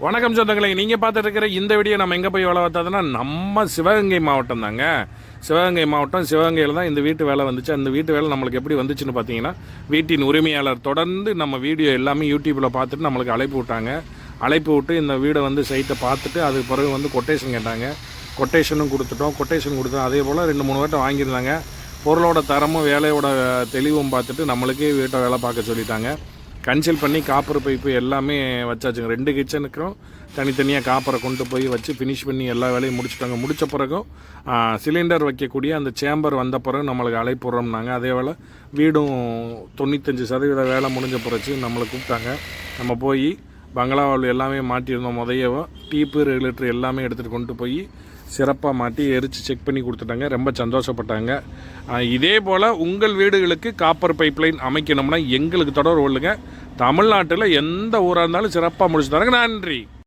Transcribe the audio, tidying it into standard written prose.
வணக்கம் சொந்தங்களே, நீங்கள் பார்த்துட்டு இருக்கிற இந்த வீடியோ நம்ம எங்கே போய் வேலை பார்த்ததுன்னா நம்ம சிவகங்கை மாவட்டம் தாங்க. சிவகங்கை மாவட்டம், சிவகங்கையில் தான் இந்த வீட்டு வேலை வந்துச்சு. அந்த வீட்டு வேலை நம்மளுக்கு எப்படி வந்துச்சுன்னு பார்த்தீங்கன்னா, வீட்டின் உரிமையாளர் தொடர்ந்து நம்ம வீடியோ எல்லாமே யூடியூப்பில் பார்த்துட்டு நம்மளுக்கு அழைப்பு விட்டாங்க. அழைப்பு விட்டு இந்த வீடை வந்து சைட்டை பார்த்துட்டு அதுக்கு பிறகு வந்து கொட்டேஷன் கேட்டாங்க. கொட்டேஷனும் கொடுத்துட்டோம். கொட்டேஷன் கொடுத்தோம். அதே போல் 2-3 வாட்டி வாங்கியிருந்தாங்க. பொருளோட தரமும் வேலையோட தெளிவும் பார்த்துட்டு நம்மளுக்கே வீட்டை வேலை பார்க்க சொல்லிட்டாங்க. கன்சல்ட் பண்ணி காப்பர் பைப்பு எல்லாமே வச்சாச்சுங்க. 2 கிச்சனுக்கும் தனித்தனியாக காப்பரை கொண்டு போய் வச்சு ஃபினிஷ் பண்ணி எல்லா வேலையும் முடிச்சுட்டாங்க. முடித்த பிறகும் சிலிண்டர் வைக்கக்கூடிய அந்த சேம்பர் வந்த பிறகு நம்மளுக்கு அழைப்புறோம்னாங்க. அதே வேலை வீடும் 95% வேலை முடிஞ்ச பிறகு நம்மளை கூப்பிட்டாங்க. நம்ம போய் பங்களாவால் எல்லாமே மாட்டியிருந்தோம். முதையவோ டீப்பு ரெகுலேட்டர் எல்லாமே எடுத்துகிட்டு கொண்டு போய் சிறப்பாக மாட்டி எரித்து செக் பண்ணி கொடுத்துட்டாங்க. ரொம்ப சந்தோஷப்பட்டாங்க. இதே போல் உங்கள் வீடுகளுக்கு காப்பர் பைப்லைன் அமைக்கணும்னா எங்களுக்கு தொடர்பு கொள்ளுங்க. தமிழ்நாட்டில் எந்த ஊராக இருந்தாலும் சிறப்பாக முடிச்சு தரங்க. நன்றி.